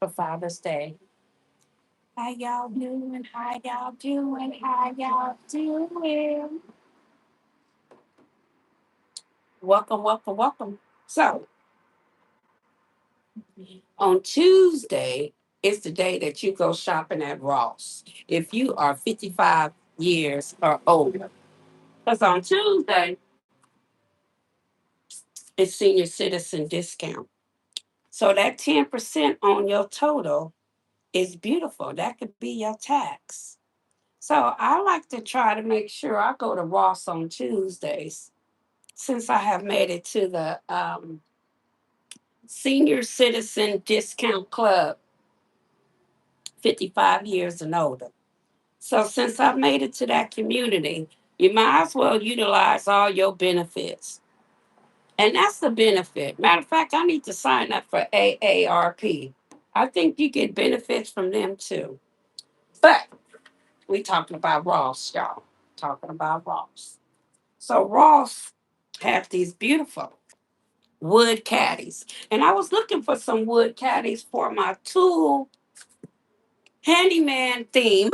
for Father's Day. How y'all doing? How y'all doing? How y'all doing? Welcome, welcome, welcome. So, on Tuesday is the day that you go shopping at Ross if you are 55 years or older. Because on Tuesday, it's senior citizen discount. So, that 10% on your total is beautiful. That could be your tax. So, I like to try to make sure I go to Ross on Tuesdays since I have made it to the Senior Citizen Discount Club, 55 years and older. So since I've made it to that community, you might as well utilize all your benefits. And that's the benefit. Matter of fact, I need to sign up for AARP. I think you get benefits from them too. But we talking about Ross, y'all. Talking about Ross. So Ross have these beautiful wood caddies. And I was looking for some wood caddies for my tool handyman theme.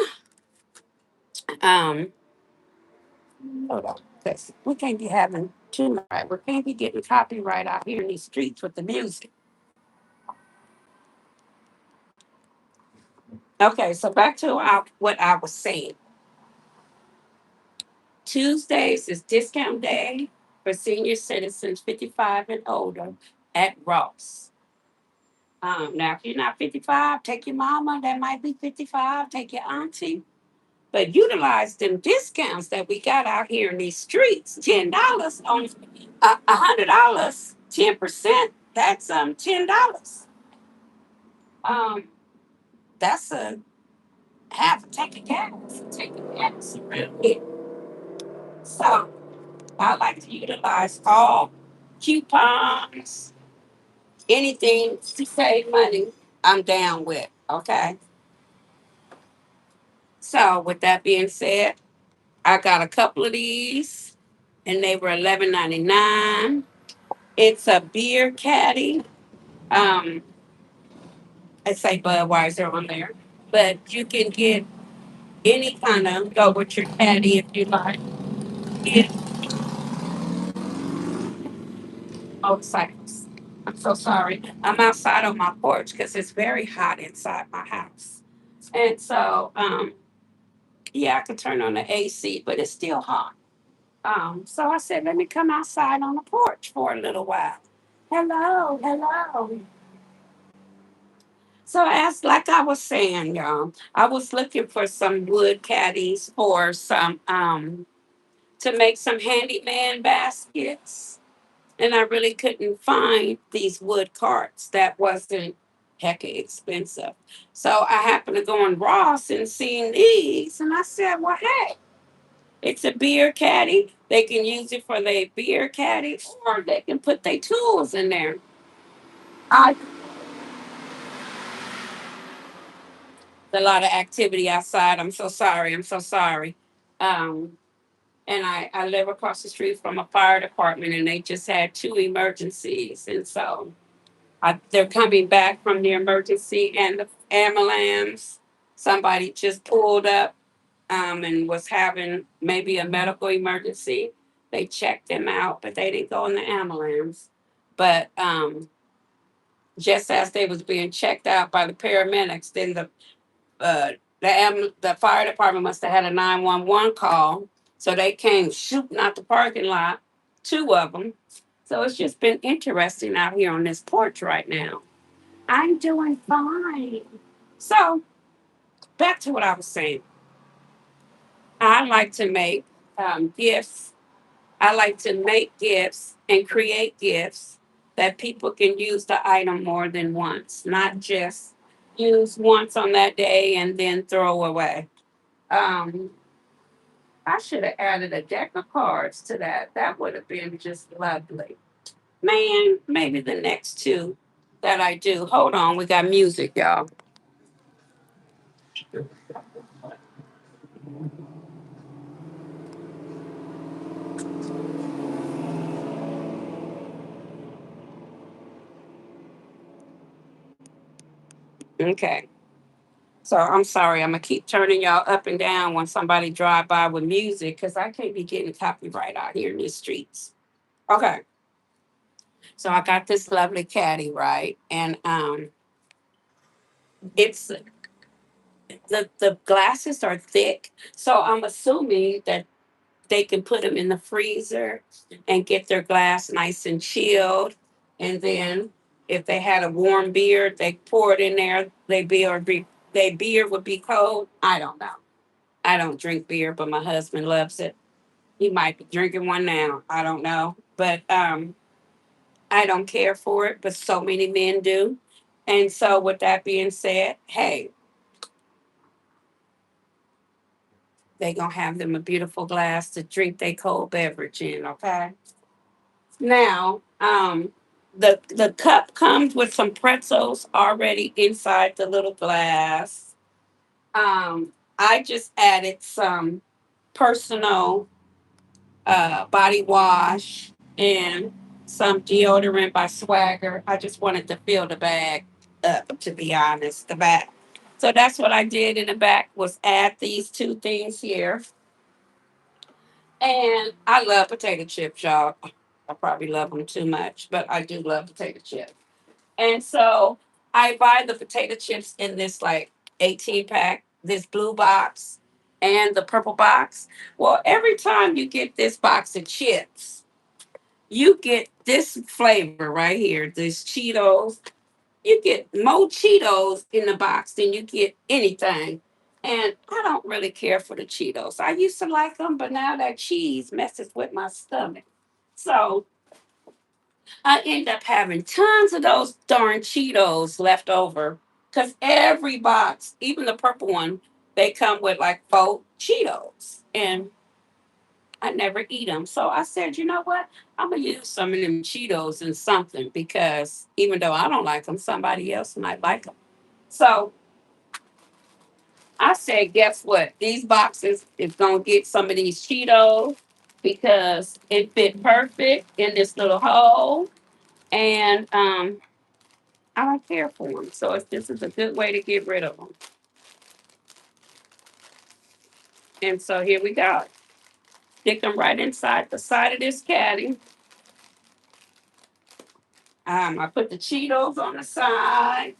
Um, Hold on. 'Cause we can't be having too much. Right? We can't be getting copyright out here in these streets with the music. Okay, so back to what I was saying. Tuesdays is discount day for senior citizens 55 and older at Ross. Now, if you're not 55, take your mama that might be 55, take your auntie. But utilize them discounts that we got out here in these streets. $10 on $100, 10%. That's $10. Um, that's a half a tank of gas. A tank of gas around here. So I like to utilize all coupons, anything to save money. I'm down with. Okay. So with that being said, I got a couple of these, and they were $11.99. It's a beer caddy. Um, I say Budweiser on there, but you can get any kind of go with your caddy if you like. Get motorcycles. I'm so sorry. I'm outside on my porch because it's very hot inside my house, and so yeah, I can turn on the AC, but it's still hot. So I said, let me come outside on the porch for a little while. Hello, hello. So as like I was saying, y'all, I was looking for some wood caddies for some to make some handyman baskets. And I really couldn't find these wood carts that wasn't hecka expensive. So I happened to go on Ross and seen these and I said, well hey, it's a beer caddy. They can use it for their beer caddy or they can put their tools in there. I A lot of activity outside. I'm so sorry. I'm so sorry. Um, and I live across the street from a fire department, and they just had two emergencies, and so they're coming back from the emergency and the ambulance. Somebody just pulled up and was having maybe a medical emergency. They checked them out, but they didn't go in the ambulance. But just as they was being checked out by the paramedics, then uh, the fire department must have had a 911 call, so they came shooting out the parking lot, two of them. So it's just been interesting out here on this porch right now. I'm doing fine. So back to what I was saying. I like to make gifts. I like to make gifts and create gifts that people can use the item more than once, not just use once on that day and then throw away. Um, I should have added a deck of cards to that. That would have been just lovely. Man, maybe the next two that I do. Hold on, we got music, y'all. Okay. So I'm sorry. I'm gonna keep turning y'all up and down when somebody drive by with music because I can't be getting copyright out here in these streets. Okay. So I got this lovely caddy, right? And it's the glasses are thick. So I'm assuming that they can put them in the freezer and get their glass nice and chilled. And then if they had a warm beer, they pour it in there. Their beer would be cold. I don't know. I don't drink beer, but my husband loves it. He might be drinking one now. I don't know. But I don't care for it, but so many men do. And so with that being said, hey, they gonna have them a beautiful glass to drink their cold beverage in, okay? Now, the cup comes with some pretzels already inside the little glass. I just added some personal body wash and some deodorant by Swagger. I just wanted to fill the bag up, to be honest, the back. So that's what I did in the back was add these two things here. And I love potato chips, y'all. I probably love them too much, but I do love potato chips. And so I buy the potato chips in this like 18 pack, this blue box and the purple box. Well, every time you get this box of chips, you get this flavor right here, this Cheetos. You get more Cheetos in the box than you get anything. And I don't really care for the Cheetos. I used to like them, but now that cheese messes with my stomach. So I end up having tons of those darn Cheetos left over. Because every box, even the purple one, they come with like 4 Cheetos. And I never eat them. So I said, you know what? I'm going to use some of them Cheetos in something because even though I don't like them, somebody else might like them. So I said, guess what? These boxes is going to get some of these Cheetos because it fit perfect in this little hole. And I don't care for them. So this is a good way to get rid of them. And so here we go. Stick them right inside the side of this caddy. I put the Cheetos on the side,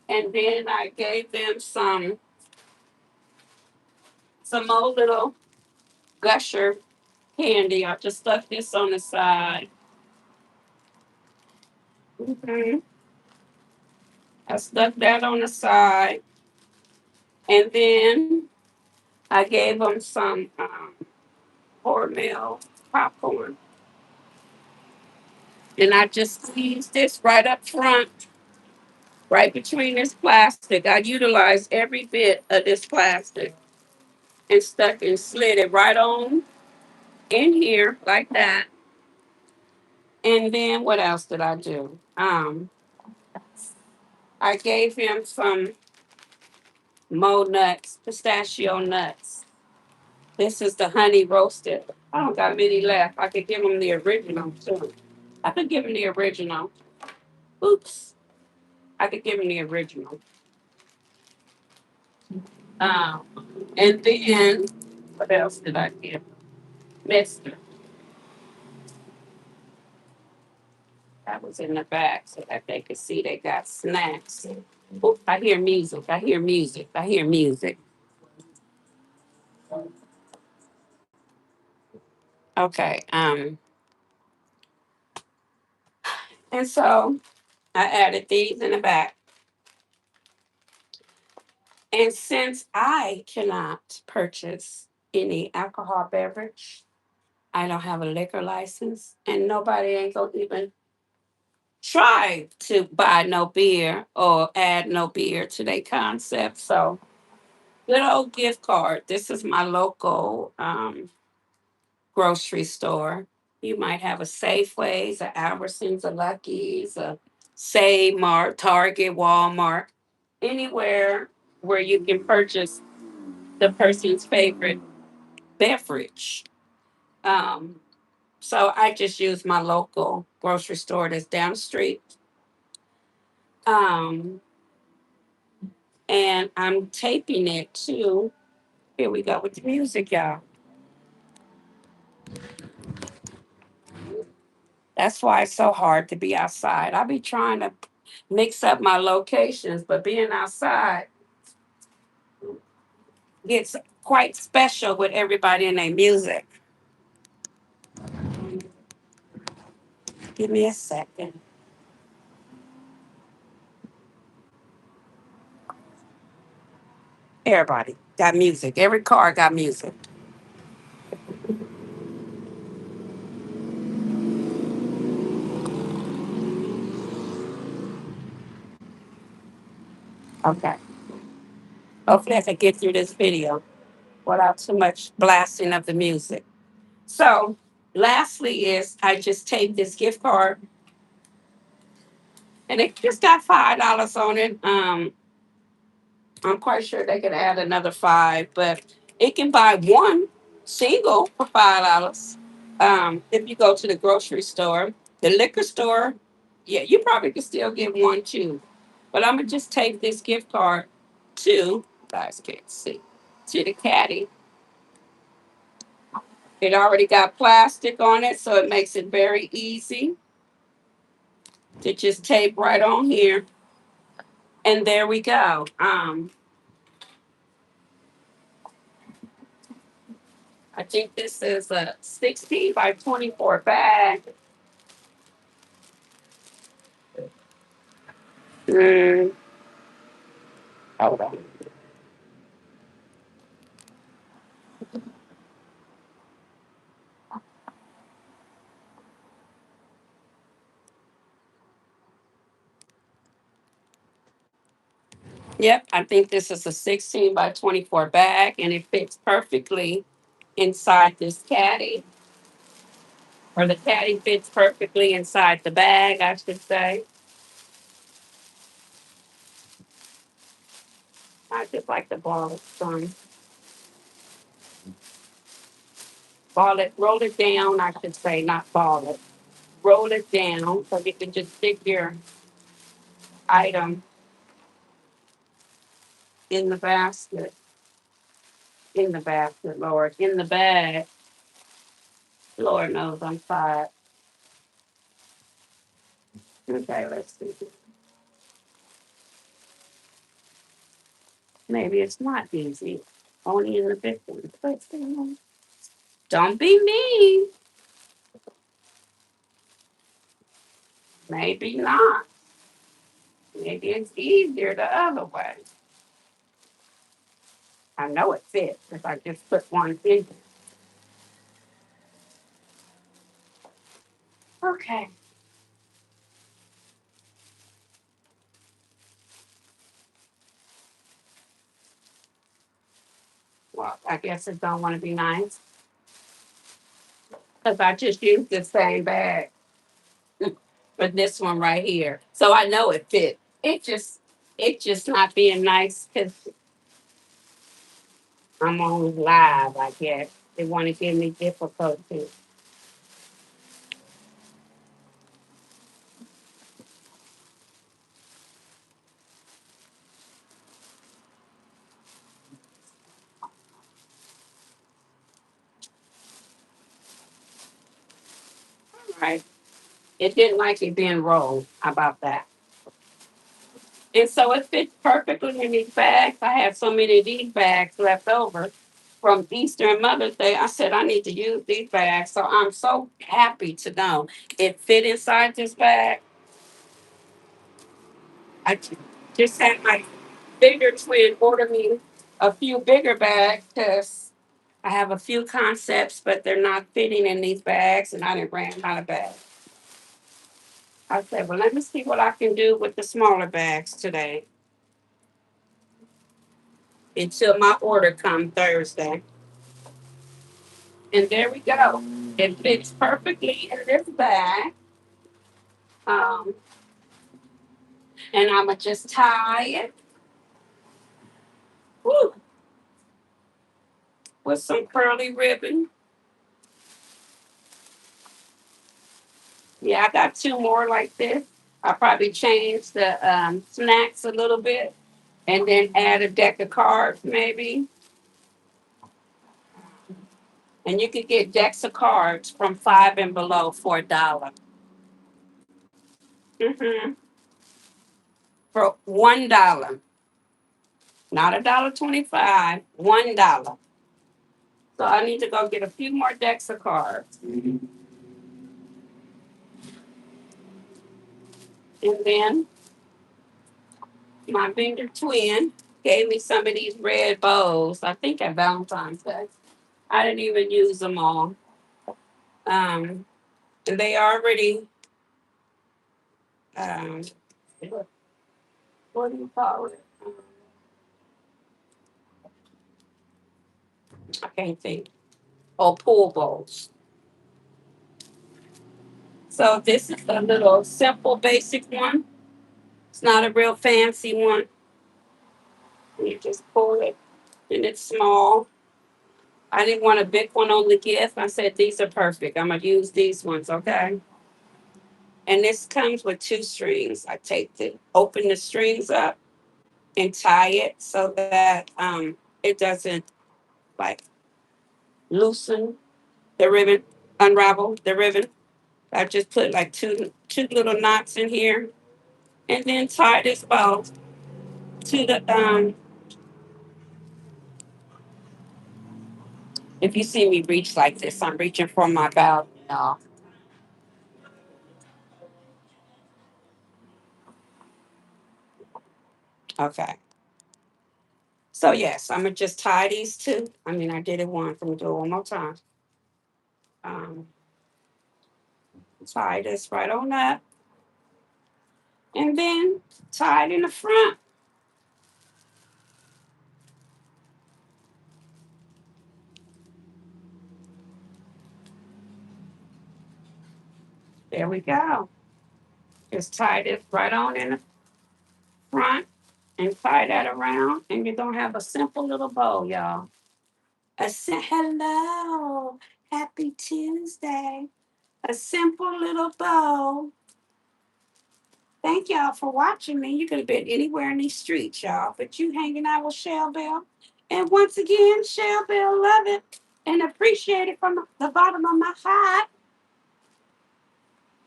and then I gave them some old little gusher candy. I just stuck this on the side. Mhm. I stuck that on the side, and then I gave them some Hormel popcorn, and I just squeezed this right up front, right between this plastic. I utilized every bit of this plastic and stuck and slid it right on in here like that. And then what else did I do? I gave him some mo nuts, pistachio nuts. This is the honey roasted. I don't got many left. I could give him the original too. I could give him the original. Oops. I could give him the original. Um, and then what else did I give? Mister. That was in the back so that they could see they got snacks. Oop, I hear music. I hear music. I hear music. Okay. And so I added these in the back. And since I cannot purchase any alcohol beverage, I don't have a liquor license, and nobody ain't gonna even try to buy no beer or add no beer to their concept. So, good old gift card. This is my local grocery store. You might have a Safeways, a Albertsons, a Lucky's, a Save Mart, Target, Walmart, anywhere where you can purchase the person's favorite beverage. Um, so I just use my local grocery store that's down the street. Um, And I'm taping it too. Here we go with the music, y'all. That's why it's so hard to be outside. I be trying to mix up my locations, but being outside gets quite special with everybody and their music. Give me a second. Everybody got music. Every car got music. Okay. Hopefully I can get through this video without too much blasting of the music. So lastly is I just taped this gift card and it just got $5 on it. I'm quite sure they could add another five, but it can buy one single for $5. If you go to the grocery store, the liquor store, yeah, you probably could still get one too. But I'm gonna just take this gift card to guys can't see to the caddy. It already got plastic on it, so it makes it very easy to just tape right on here. And there we go. I think this is a 16 by 24 bag. Mm, hold on. Yep, I think this is a 16 by 24 bag and it fits perfectly inside this caddy. Or the caddy fits perfectly inside the bag, I should say. I just like to ball it some. Ball it, roll it down, I should say, not ball it. Roll it down so you can just stick your item in the basket. In the basket, Lord. In the bag. Lord knows I'm tired. Okay, let's see. Maybe it's not easy. Only in the big one. But don't be mean. Maybe not. Maybe it's easier the other way. I know it fits if I just put one in. Okay. Well, I guess it don't want to be nice because I just used the same bag for this one right here. So I know it fit. It just not being nice because I'm on live, I guess. They want to give me difficulty. Right. It didn't like it being rolled. How about that? And so it fits perfectly in these bags. I have so many of these bags left over from Easter and Mother's Day. I said I need to use these bags. So I'm so happy to know it fit inside this bag. I just had my bigger twin order me a few bigger bags because I have a few concepts, but they're not fitting in these bags, and I didn't ran out of bags. I said, well, let me see what I can do with the smaller bags today until my order come Thursday. And there we go. It fits perfectly in this bag. Um, and I'ma just tie it woo, with some curly ribbon. Yeah, I got two more like this. I probably changed the snacks a little bit. and then add a deck of cards maybe. And you could get decks of cards from five and below for $1. Mm-hmm. For $1, not $1.25, $1. So I need to go get a few more decks of cards, and then my vendor twin gave me some of these red bows. I think at Valentine's Day. I didn't even use them all. And they already um, what do you call it? I can't think. Oh, pool bowls. So this is a little simple, basic one. It's not a real fancy one. You just pull it, and it's small. I didn't want a big one on the gift. I said these are perfect. I'm gonna use these ones, okay? And this comes with two strings. I take the open the strings up and tie it so that it doesn't like loosen the ribbon, unravel the ribbon. I just put like two little knots in here, and then tie this bow to the if you see me reach like this, I'm reaching for my bow, y'all. Okay. So yes, I'm gonna just tie these two. I mean, I did it once. I'm gonna do it one more time. Um, Tie this right on up, and then tie it in the front. There we go. Just tie this right on in the front and tie that around, and you're gonna have a simple little bow, y'all. Hello, happy Tuesday. A simple little bow. Thank y'all for watching me. You could have been anywhere in these streets, y'all, but you hanging out with Shell Bell. And once again, Shell Bell love it and appreciate it from the bottom of my heart.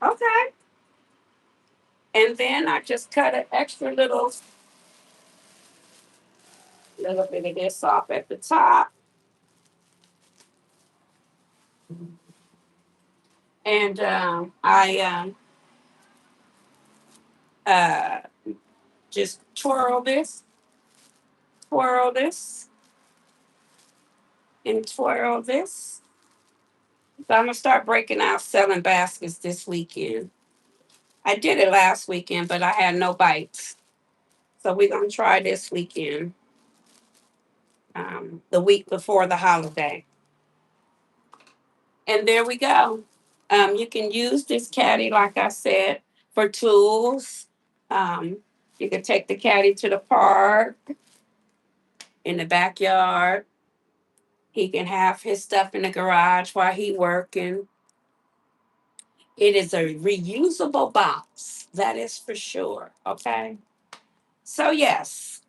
Okay. And then I just cut an extra little bit of this off at the top. And uh, just twirl this, and twirl this. So I'm gonna start breaking out selling baskets this weekend. I did it last weekend, but I had no bites. So we're gonna try this weekend, the week before the holiday. And there we go. You can use this caddy, like I said, for tools. Um, you can take the caddy to the park, in the backyard. He can have his stuff in the garage while he working. It is a reusable box, that is for sure. Okay. So yes,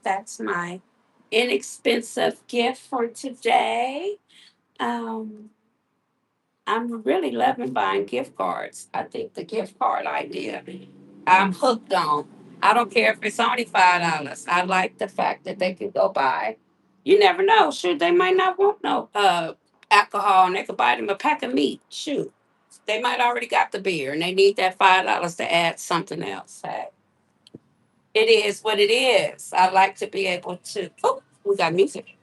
that's my inexpensive gift for today. Um, I'm really loving buying gift cards. I think the gift card idea I'm hooked on. I don't care if it's only $5. I like the fact that they can go buy. You never know. Shoot, they might not want no alcohol, and they could buy them a pack of meat. Shoot, they might already got the beer, and they need that $5 to add something else. Hey, it is what it is. I like to be able to. Oh, we got music.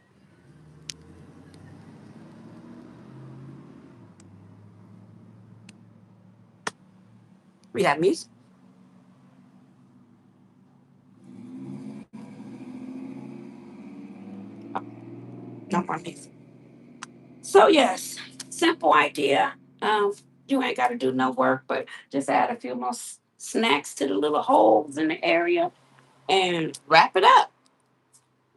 We got music. No more music. So yes, simple idea. You ain't got to do no work, but just add a few more snacks to the little holes in the area and wrap it up.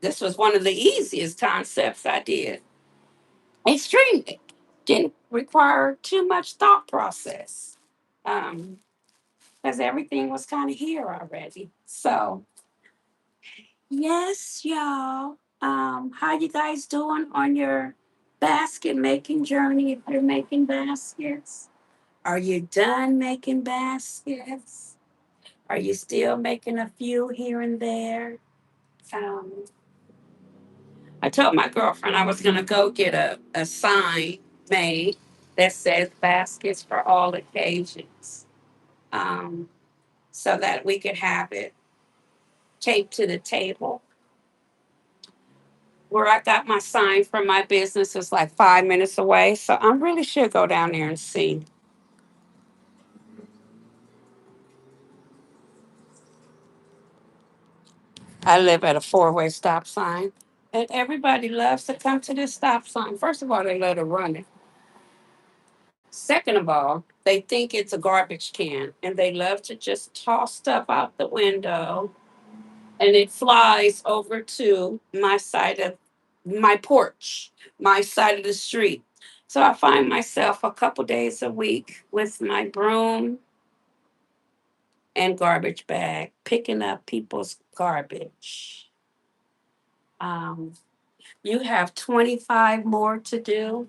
This was one of the easiest concepts I did. Extremely. Didn't require too much thought process. Because everything was kind of here already. So Yes, y'all. How you guys doing on your basket making journey? If you're making baskets, are you done making baskets? Are you still making a few here and there? Um, I told my girlfriend I was gonna go get a sign made that says baskets for all occasions. Um, so that we could have it taped to the table. Where I got my sign from my business is like 5 minutes away. So I really should go down there and see. I live at a four-way stop sign. And everybody loves to come to this stop sign. First of all, they let her run it. Second of all, they think it's a garbage can and they love to just toss stuff out the window and it flies over to my side of my porch, my side of the street. So I find myself a couple days a week with my broom and garbage bag picking up people's garbage. Um, you have 25 more to do.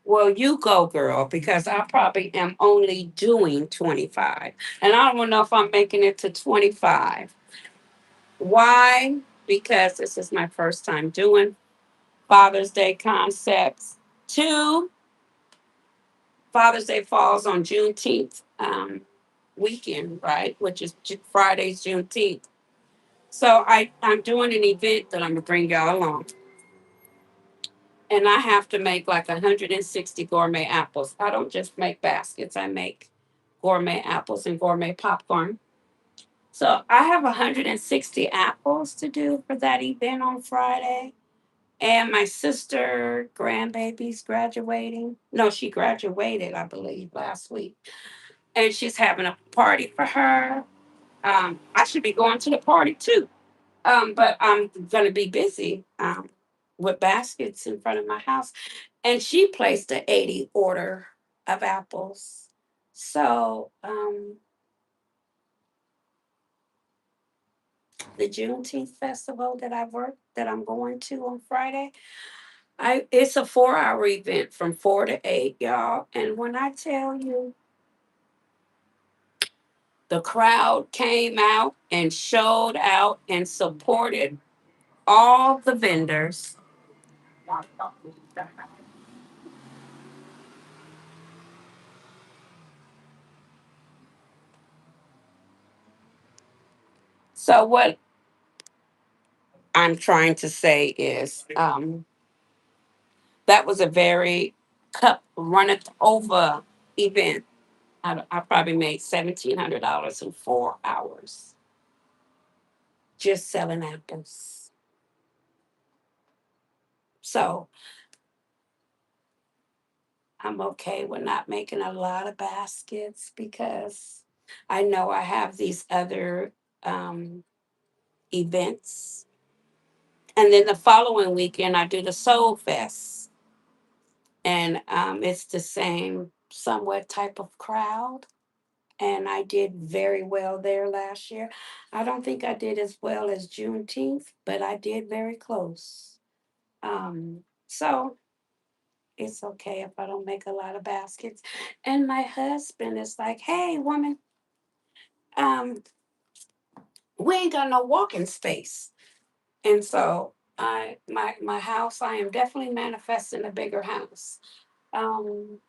Well, you go, girl, because I probably am only doing 25. And I don't know if I'm making it to 25. Why? Because this is my first time doing Father's Day concepts. Two, Father's Day falls on Juneteenth weekend, right? Which is Friday's Juneteenth. So I'm doing an event that I'm going to bring y'all along. And I have to make like 160 gourmet apples. I don't just make baskets, I make gourmet apples and gourmet popcorn. So I have 160 apples to do for that event on Friday. And my sister, grandbaby's graduating. No, she graduated, I believe, last week. And she's having a party for her. I should be going to the party too. But I'm going to be busy with baskets in front of my house. And she placed an 80 order of apples. So the Juneteenth festival that I work that I'm going to on Friday, it's a 4 hour event from 4 to 8, y'all. And when I tell you the crowd came out and showed out and supported all the vendors. So what I'm trying to say is that was a very cup runneth over event. I probably made $1,700 in 4 hours just selling apples. So I'm okay with not making a lot of baskets because I know I have these other um, events. And then the following weekend, I do the Soul Fest. And it's the same somewhat type of crowd. And I did very well there last year. I don't think I did as well as Juneteenth, but I did very close. So it's okay if I don't make a lot of baskets. And my husband is like, "Hey, woman, um, we ain't got no walking space." And so my house, I am definitely manifesting a bigger house. Um,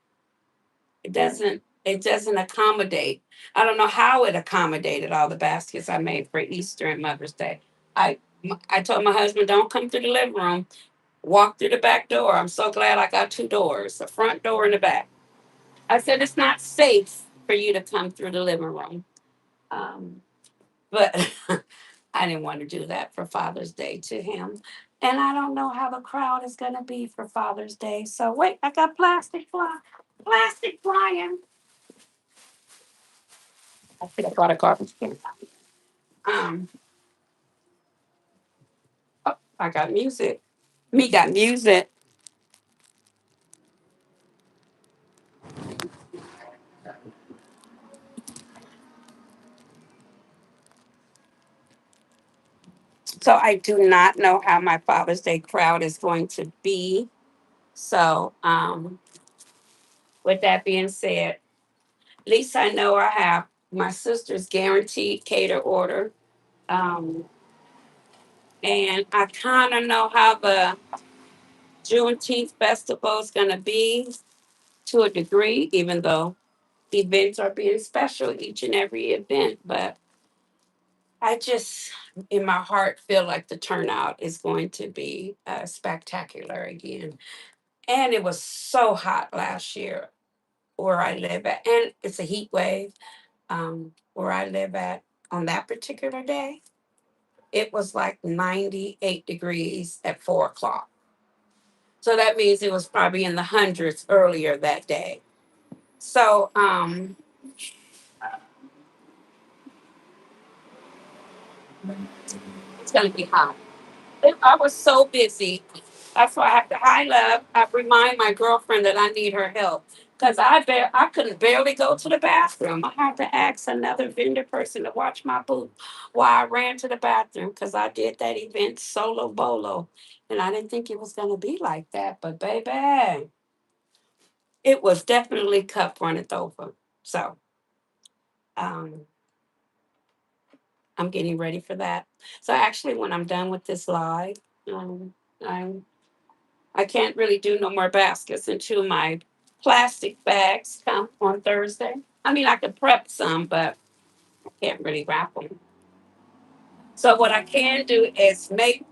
it doesn't accommodate. I don't know how it accommodated all the baskets I made for Easter and Mother's Day. I I told my husband, don't come through the living room. Walk through the back door. I'm so glad I got two doors, the front door and the back. I said it's not safe for you to come through the living room. Um, but I didn't want to do that for Father's Day to him. And I don't know how the crowd is going to be for Father's Day. So wait, I got plastic flying. I think I brought a garbage can. Um, oh, I got music. Me got music. So I do not know how my Father's Day crowd is going to be. So, with that being said, at least I know I have my sister's guaranteed cater order. Um, and I kind of know how the Juneteenth festival is going to be to a degree, even though events are being special each and every event. But I just, in my heart, feel like the turnout is going to be spectacular again. And it was so hot last year where I live at, and it's a heat wave where I live at on that particular day. It was like 98 degrees at 4 o'clock. So that means it was probably in the hundreds earlier that day. So it's going to be hot. I was so busy. That's why I have to high love. I remind my girlfriend that I need her help because I couldn't barely go to the bathroom. I had to ask another vendor person to watch my booth while I ran to the bathroom because I did that event solo bolo, and I didn't think it was gonna be like that. But baby, it was definitely cup runneth over. So um, I'm getting ready for that. So actually, when I'm done with this live, um, I'm I can't really do no more baskets until my plastic bags come on Thursday. I mean, I could prep some, but I can't really wrap them. So what I can do is make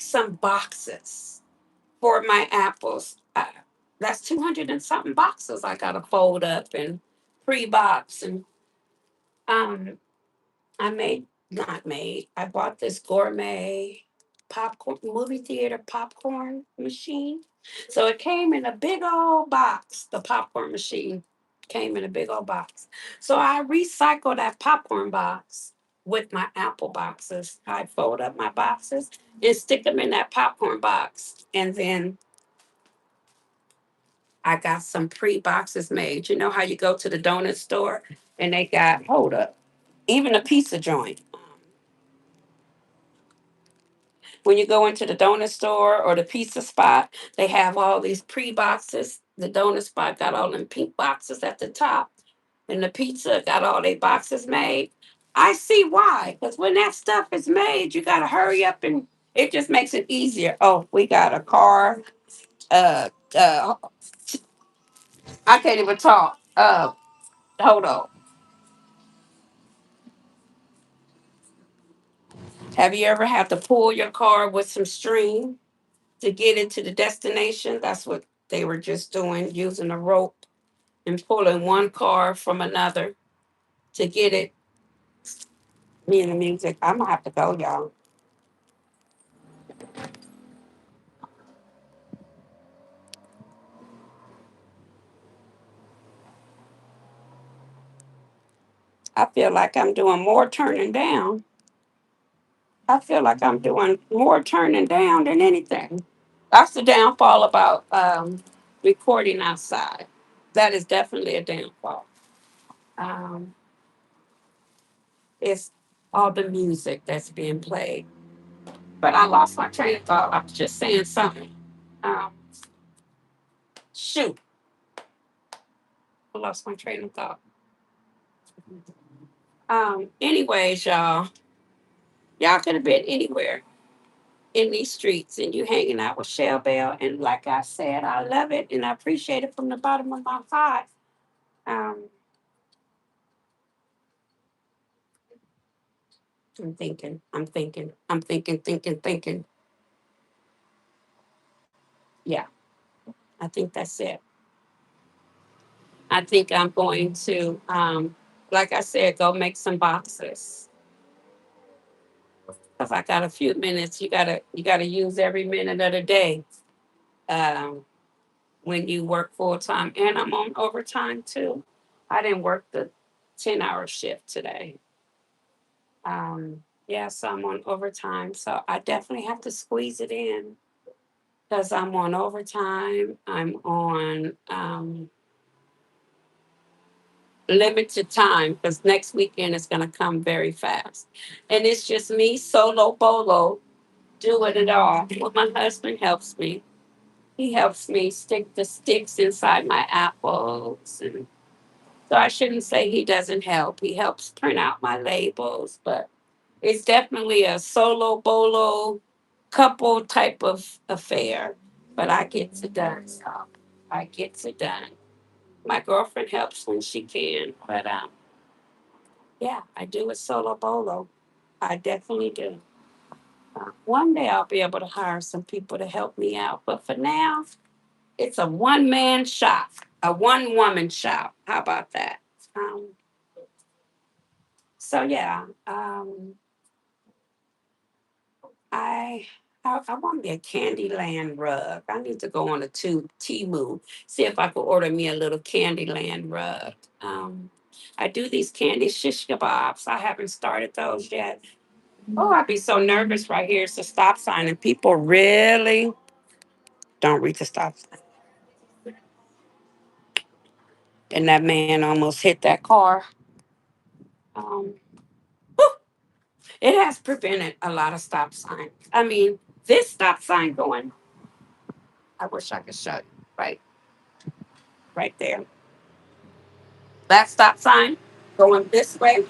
some boxes for my apples. That's 200 and something boxes I gotta fold up and pre-box and um I made, not made, I bought this gourmet popcorn, movie theater popcorn machine. So it came in a big old box. The popcorn machine came in a big old box. So I recycled that popcorn box with my apple boxes. I fold up my boxes and stick them in that popcorn box. And then I got some pre boxes made. You know how you go to the donut store and they got, hold up, even a pizza joint. When you go into the donut store or the pizza spot, they have all these pre boxes. The donut spot got all them pink boxes at the top, and the pizza got all their boxes made. I see why, because when that stuff is made, you got to hurry up and it just makes it easier. Oh, we got a car. Uh, uh, I can't even talk. Hold on. Have you ever had to pull your car with some string to get into the destination? That's what they were just doing, using a rope and pulling one car from another to get it. Me and the music. I'm gonna have to go, y'all. I feel like I'm doing more turning down. I feel like I'm doing more turning down than anything. That's the downfall about recording outside. That is definitely a downfall. Um, it's all the music that's being played. But I lost my train of thought. I was just saying something. Um, shoot, I lost my train of thought. Anyways, y'all could have been anywhere in these streets and you hanging out with Shell Bell. And like I said, I love it and I appreciate it from the bottom of my heart. Um, I'm thinking. Yeah, I think that's it. I think I'm going to, like I said, go make some boxes. Cause I got a few minutes. You gotta use every minute of the day. Um, when you work full time, and I'm on overtime too. I didn't work the 10-hour shift today. Yeah, so I'm on overtime. So I definitely have to squeeze it in because I'm on overtime. I'm on limited time because next weekend is going to come very fast. And it's just me, solo bolo, doing it all. Well, my husband helps me. He helps me stick the sticks inside my apples. And so I shouldn't say he doesn't help. He helps print out my labels, but it's definitely a solo bolo couple type of affair. But I get it done. So I get it done. My girlfriend helps when she can, but yeah, I do a solo bolo. I definitely do. One day I'll be able to hire some people to help me out, but for now, it's a one man shop, a one woman shop. How about that? Um, so yeah, I, I want me a Candyland rug. I need to go on a Temu, see if I could order me a little Candyland rug. Um, I do these candy shish kebabs. I haven't started those yet. Oh, I'd be so nervous right here. It's a stop sign, and people really don't read the stop sign. And that man almost hit that car. Um, it has prevented a lot of stop signs. I mean, this stop sign going, I wish I could show you. Right, right there. That stop sign going this way,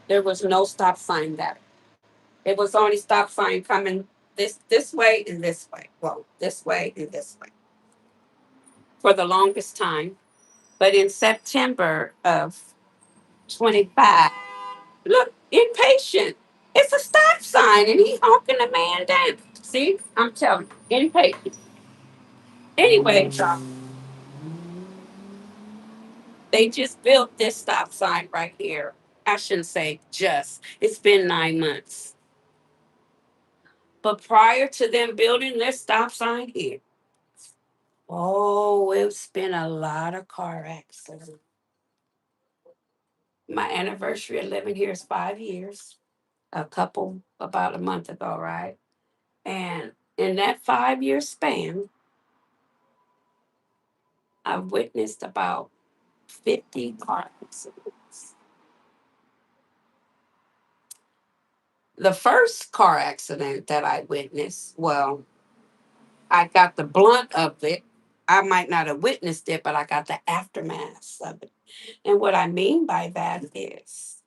there was no stop sign there. It was only stop sign coming this way and this way. Well, this way and this way for the longest time. But in September of 25, look, impatient. It's a stop sign and he honking the man down. See, I'm telling you, impatient. Anyway, they just built this stop sign right here. I shouldn't say just. It's been 9 months. But prior to them building this stop sign here, oh, it's been a lot of car accidents. My anniversary of living here is 5 years. A couple about a month ago, right? And in that 5 year span, I've witnessed about 50 car accidents. The first car accident that I witnessed, well, I got the blunt of it. I might not have witnessed it, but I got the aftermath of it. And what I mean by that is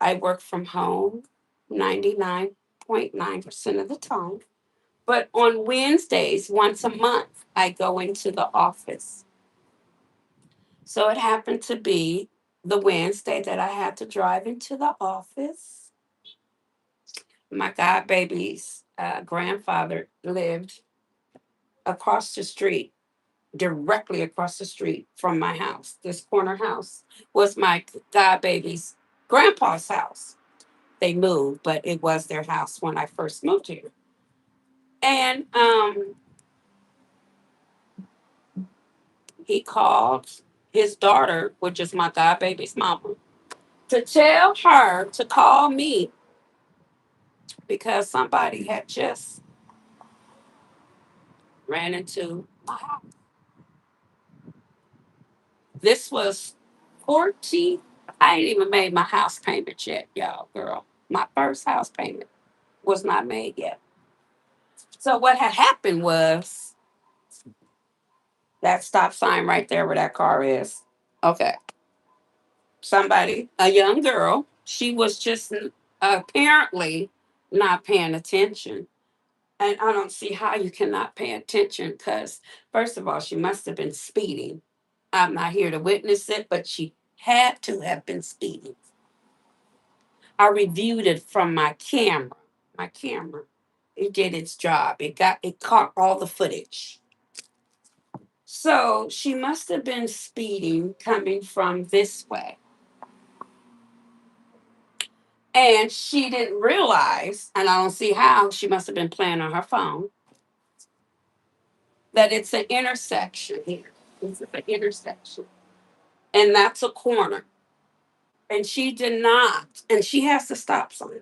I work from home 99.9% of the time. But on Wednesdays, once a month, I go into the office. So it happened to be the Wednesday that I had to drive into the office. My godbaby's grandfather lived across the street, directly across the street from my house. This corner house was my godbaby's grandpa's house. They moved, but it was their house when I first moved here. And he called his daughter, which is my godbaby's mama, to tell her to call me because somebody had just ran into my house. This was 14. I ain't even made my house payment yet, y'all, girl. My first house payment was not made yet. So what had happened was that stop sign right there where that car is. Okay. Somebody, a young girl, she was just apparently not paying attention. And I don't see how you cannot pay attention because, first of all, she must have been speeding. I'm not here to witness it, but she had to have been speeding. I reviewed it from my camera. My camera. It did its job. It caught all the footage. So she must have been speeding coming from this way. And she didn't realize, and I don't see how she must have been playing on her phone, that it's an intersection here. It's an intersection. And that's a corner. And she did not, and she has to stop sign.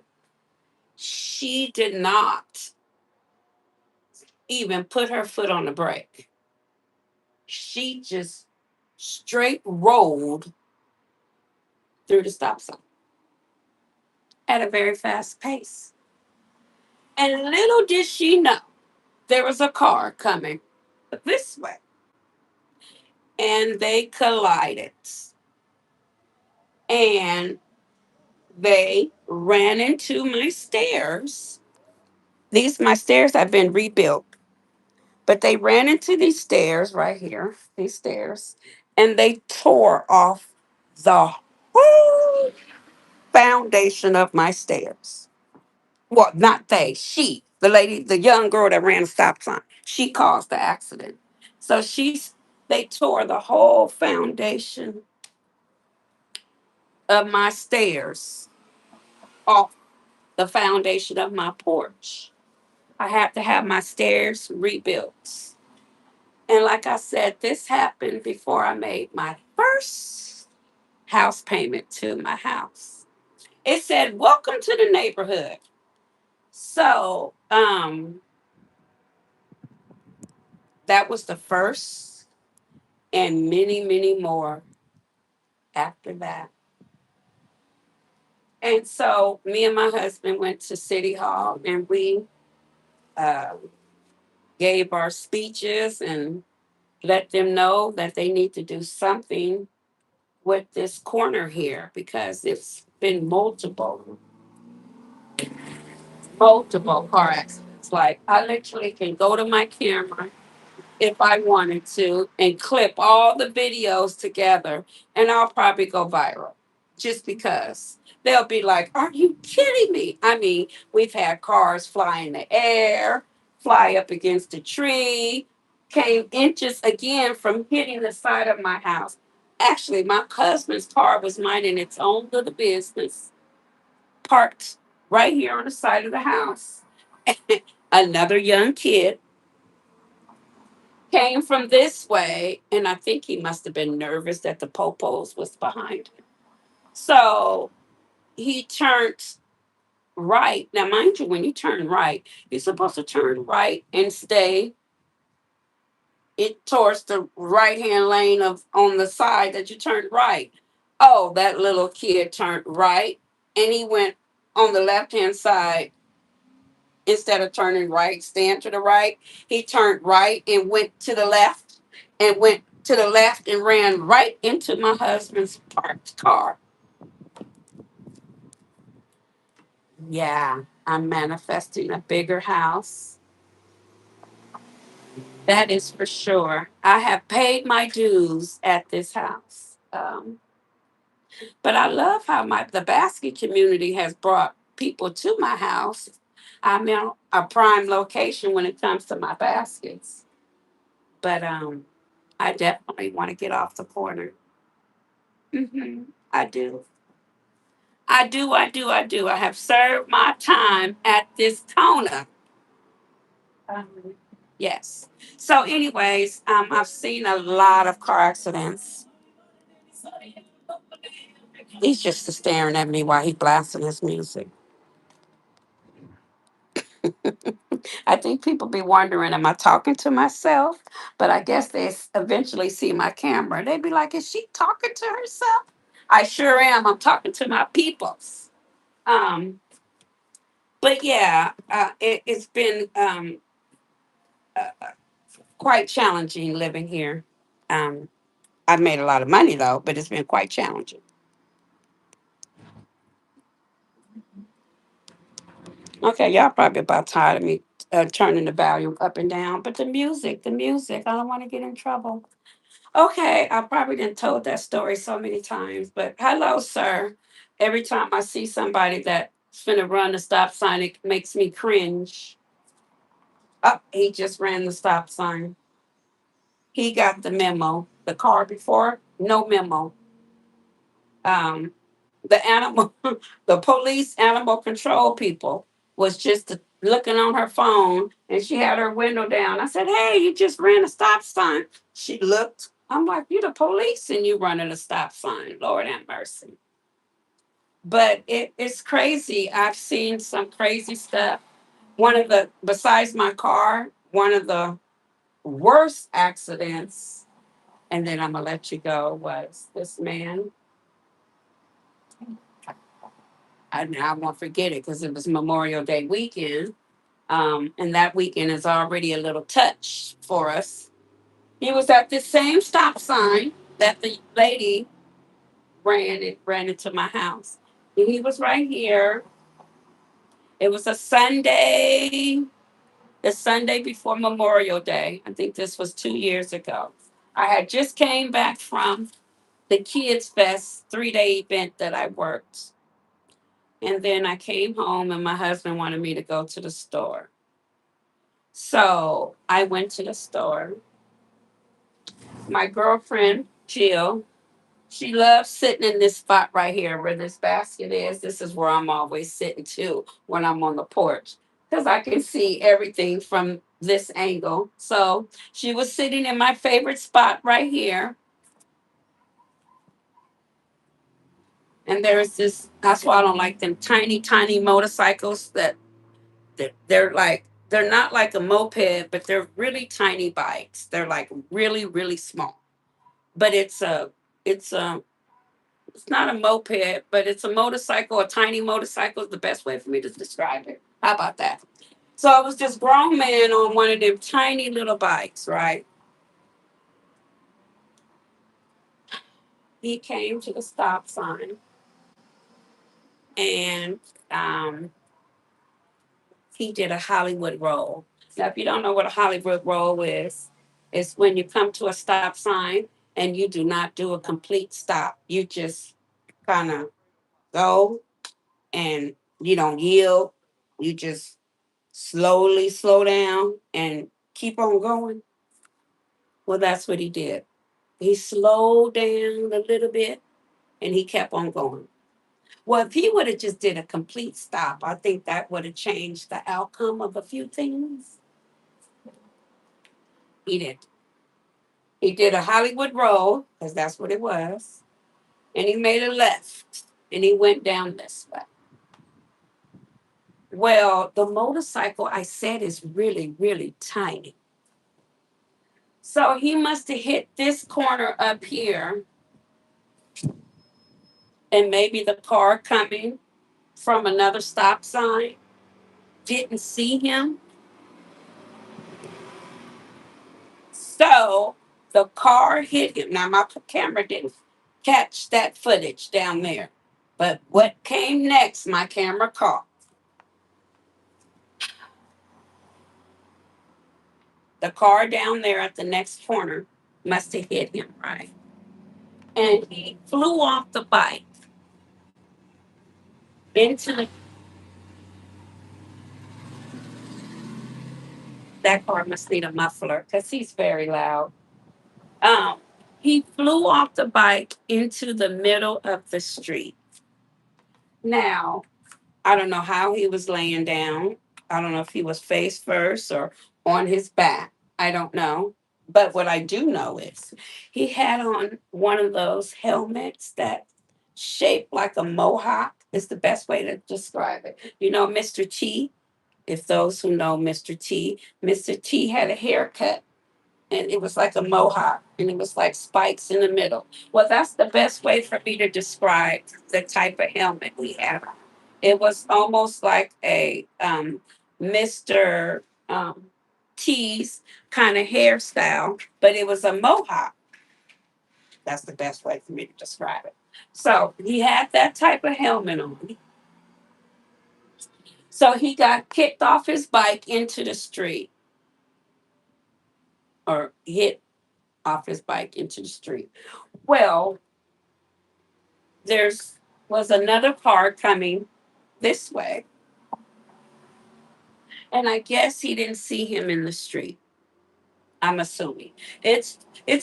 She did not even put her foot on the brake. She just straight rolled through the stop sign at a very fast pace. And little did she know there was a car coming this way, and they collided. And they ran into my stairs. My stairs have been rebuilt, but they ran into these stairs right here, these stairs, and they tore off the whole foundation of my stairs. Well, not they, she, the lady, the young girl that ran the stop sign. She caused the accident. So they tore the whole foundation of my stairs off the foundation of my porch. I had to have my stairs rebuilt. And like I said, this happened before I made my first house payment to my house. It said, "Welcome to the neighborhood." So, that was the first and many, many more after that. And so me and my husband went to City Hall and we uh, gave our speeches and let them know that they need to do something with this corner here because it's been multiple car accidents. Like I literally can go to my camera if I wanted to and clip all the videos together and I'll probably go viral just because they'll be like, "Are you kidding me?" I mean, we've had cars fly in the air, fly up against a tree, came inches again from hitting the side of my house. Actually, my husband's car was minding its own little business, parked right here on the side of the house. Another young kid came from this way, and I think he must have been nervous that the popos was behind him. So he turned right. Now, mind you, when you turn right, you're supposed to turn right and stay it towards the right hand lane of on the side that you turned right. Oh, that little kid turned right, and he went on the left hand side instead of turning right, staying to the right, he turned right and went to the left and went to the left and ran right into my husband's parked car. Yeah, I'm manifesting a bigger house. That is for sure. I have paid my dues at this house. But I love how the basket community has brought people to my house. I'm in a prime location when it comes to my baskets. But I definitely want to get off the corner. I do. I do. I have served my time at this corner. Um, yes. So, anyways, I've seen a lot of car accidents. He's just staring at me while he's blasting his music. I think people be wondering, am I talking to myself? But I guess eventually see my camera. They'd be like, is she talking to herself? I sure am. I'm talking to my peoples. Um, but yeah, it's been quite challenging living here. Um, I've made a lot of money though, but it's been quite challenging. Okay, y'all probably about tired of me turning the volume up and down, but the music, I don't want to get in trouble. Okay, I probably didn't told that story so many times, but hello, sir. Every time I see somebody that's finna run the stop sign, it makes me cringe. Oh, he just ran the stop sign. He got the memo. The car before, no memo. Um, the animal, the police animal control people was just looking on her phone and she had her window down. I said, "Hey, you just ran a stop sign." She looked. I'm like, "You the police and you running a stop sign. Lord have mercy." But it's crazy. I've seen some crazy stuff. Besides my car, one of the worst accidents. and then I'm gonna let you go, was this man. I won't forget it because it was Memorial Day weekend. And that weekend is already a little touch for us. He was at the same stop sign that the lady ran into my house. And he was right here. It was a Sunday, the Sunday before Memorial Day. I think this was 2 years ago. I had just came back from the Kids Fest 3 day event that I worked. And then I came home and my husband wanted me to go to the store. So I went to the store. My girlfriend, Jill, she loves sitting in this spot right here where this basket is. This is where I'm always sitting too when I'm on the porch because I can see everything from this angle. So she was sitting in my favorite spot right here. And there's this, that's why I don't like them tiny, tiny motorcycles they're like, they're not like a moped, but they're really tiny bikes. They're like really, really small. But it's a, it's not a moped, but it's a motorcycle. A tiny motorcycle is the best way for me to describe it. How about that? So it was this grown man on one of them tiny little bikes, right? He came to the stop sign and um, he did a Hollywood roll. Now, if you don't know what a Hollywood roll is, it's when you come to a stop sign and you do not do a complete stop. You just kind of go and you don't yield. You just slowly slow down and keep on going. Well, that's what he did. He slowed down a little bit and he kept on going. Well, if he would have just did a complete stop, I think that would have changed the outcome of a few things. He did. He did a Hollywood roll, because that's what it was, and he made a left and he went down this way. Well, the motorcycle I said is really, really tiny. So he must have hit this corner up here, and maybe the car coming from another stop sign didn't see him. So the car hit him. Now, my camera didn't catch that footage down there. But what came next, my camera caught. The car down there at the next corner must have hit him, right? And he flew off the bike into the, that car must need a muffler because he's very loud. Um, he flew off the bike into the middle of the street. Now, I don't know how he was laying down. I don't know if he was face first or on his back. I don't know. But what I do know is he had on one of those helmets that shaped like a mohawk is the best way to describe it. You know, Mr. T, if those who know Mr. T, Mr. T had a haircut and it was like a mohawk and it was like spikes in the middle. Well, that's the best way for me to describe the type of helmet we had. It was almost like a Mr. T's kind of hairstyle, but it was a mohawk. That's the best way for me to describe it. So he had that type of helmet on. So he got kicked off his bike into the street or hit off his bike into the street. Well, there's was another car coming this way, and I guess he didn't see him in the street. I'm assuming it's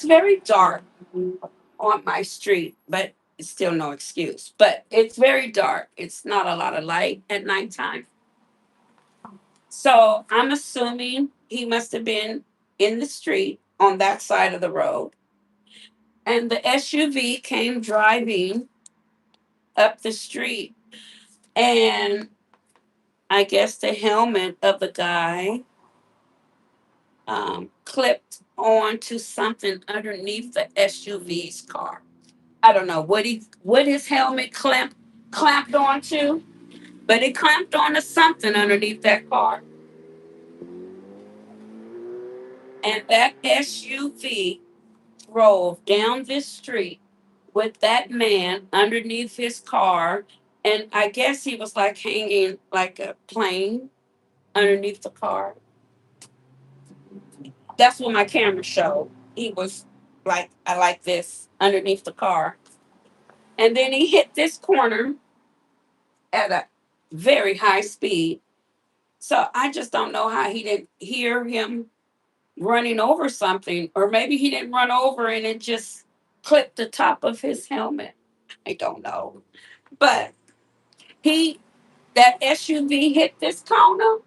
very dark on my street, but it's still no excuse. But it's very dark. It's not a lot of light at nighttime. So I'm assuming he must have been in the street on that side of the road. And the SUV came driving up the street. And I guess the helmet of the guy clipped onto something underneath the SUV's car. I don't know what his helmet clamped onto, but it clamped onto something underneath that car. And that SUV drove down this street with that man underneath his car. And I guess he was like hanging like a plane underneath the car. That's what my camera showed. He was like, I like this underneath the car. And then he hit this corner at a very high speed. So I just don't know how he didn't hear him running over something, or maybe he didn't run over and it just clipped the top of his helmet. I don't know. But he, that SUV hit this corner,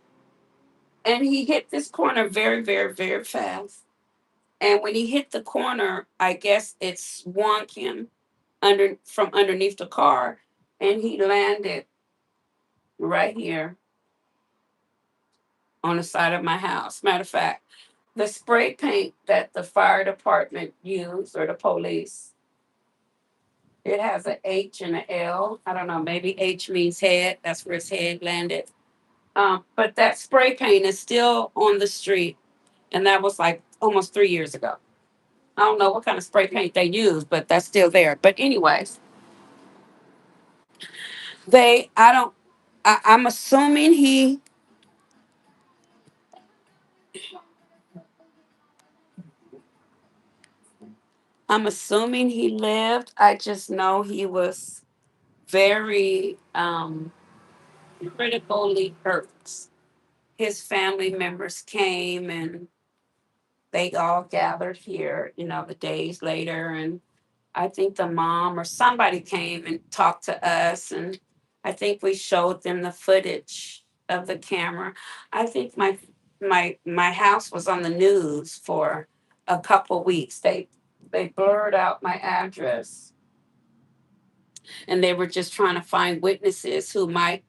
and he hit this corner very, very, very fast. And when he hit the corner, I guess it swung him under from underneath the car, and he landed right here on the side of my house. Matter of fact, the spray paint that the fire department used, or the police, it has an H and an L. I don't know, maybe H means head. That's where his head landed. But that spray paint is still on the street, and that was like almost 3 years ago. I don't know what kind of spray paint they use, but that's still there. But anyways, I don't. I'm assuming he lived. I just know he was very critically hurt. His family members came, and they all gathered here, the days later. And I think the mom or somebody came and talked to us. And I think we showed them the footage of the camera. I think my house was on the news for a couple weeks. They blurred out my address, and they were just trying to find witnesses who might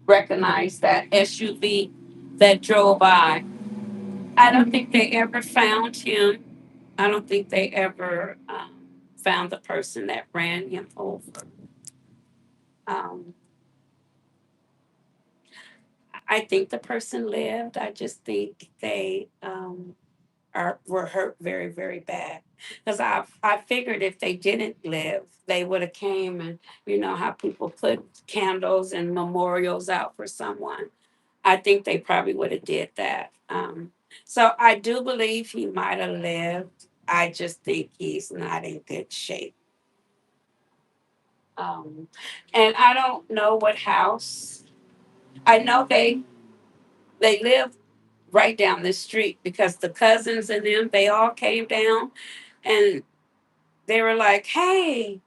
recognize that SUV that drove by. I don't think they ever found him. I don't think they ever found the person that ran him over. Um, I think the person lived. I just think they were hurt very, very bad. Because I figured if they didn't live, they would have came, and how people put candles and memorials out for someone. I think they probably would have did that. So I do believe he might have lived. I just think he's not in good shape. Um, and I don't know what house. I know they live right down the street, because the cousins and them, they all came down, and they were like, "Hey,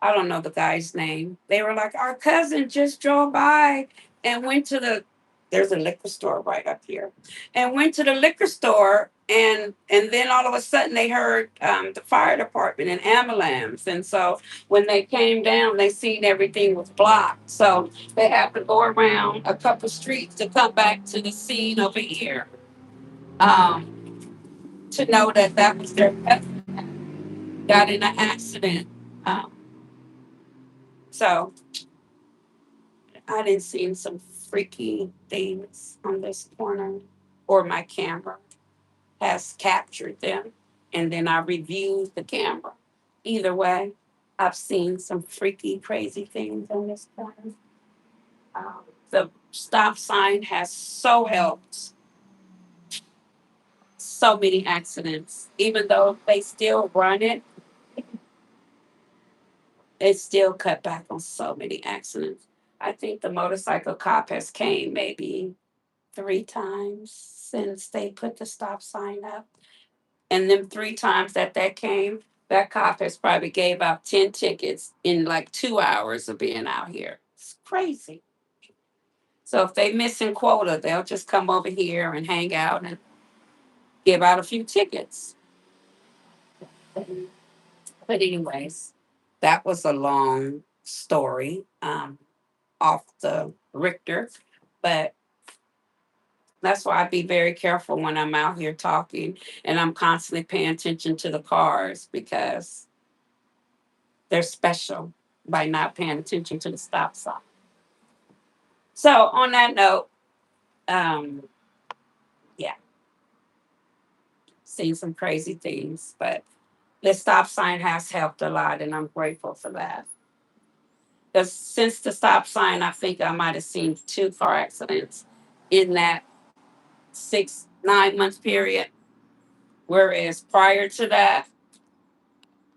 I don't know the guy's name." They were like, "Our cousin just drove by and went to there's a liquor store right up here, and went to the liquor store, and then all of a sudden they heard the fire department and ambulance, and so when they came down, they seen everything was blocked, so they have to go around a couple streets to come back to the scene over here, um, to know that that was their cousin got in an accident." Um, so I didn't see some freaky things on this corner, or my camera has captured them, and then I reviewed the camera. Either way, I've seen some freaky, crazy things on this corner. The stop sign has so helped so many accidents. Even though they still run it, it still cut back on so many accidents. I think the motorcycle cop has came maybe 3 times since they put the stop sign up. And them 3 times that came, that cop has probably gave out 10 tickets in like 2 hours of being out here. It's crazy. So if they missing quota, they'll just come over here and hang out and give out a few tickets. But anyways, that was a long story off the Richter, but That's why I be very careful when I'm out here talking, and I'm constantly paying attention to the cars because they're special by not paying attention to the stop sign. So on that note, um, yeah, seen some crazy things, but the stop sign has helped a lot, and I'm grateful for that. Because since the stop sign, I think I might have seen two car accidents in that 6 9 month period. Whereas prior to that,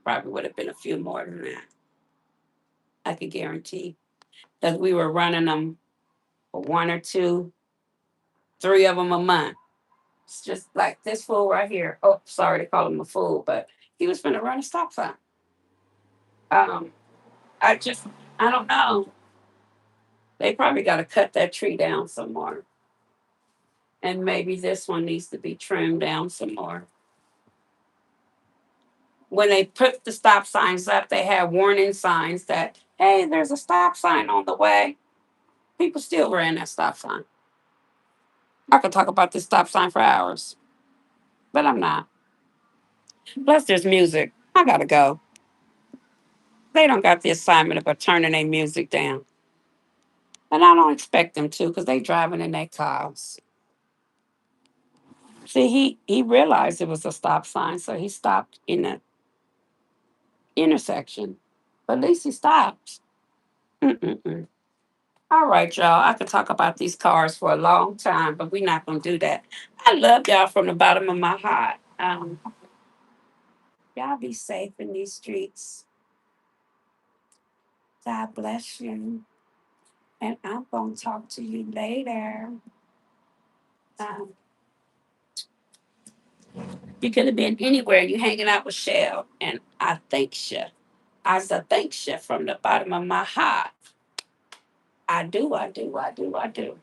probably would have been a few more than that. I could guarantee because we were running them for one or two, three of them a month. It's just like this fool right here. Oh, sorry to call him a fool, but he was going to run a stop sign. Um, I just, I don't know. They probably got to cut that tree down some more, and maybe this one needs to be trimmed down some more. When they put the stop signs up, they had warning signs that, hey, there's a stop sign on the way. People still ran that stop sign. I could talk about this stop sign for hours, but I'm not. Plus, there's music. I gotta go. They don't got the assignment of turning their music down. And I don't expect them to because they driving in their cars. See, he realized it was a stop sign, so he stopped in the intersection. But at least he stopped. Mm-mm-mm. All right, y'all. I could talk about these cars for a long time, but we're not gonna do that. I love y'all from the bottom of my heart. Y'all be safe in these streets. God bless you. And I'm gonna talk to you later. Um, you could have been anywhere. You hanging out with Shell, and I thank you. I said thank you from the bottom of my heart. I do. I do. I do. I do.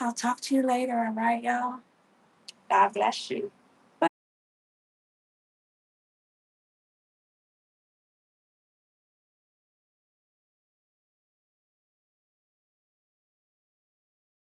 I'll talk to you later. All right, y'all. God bless you.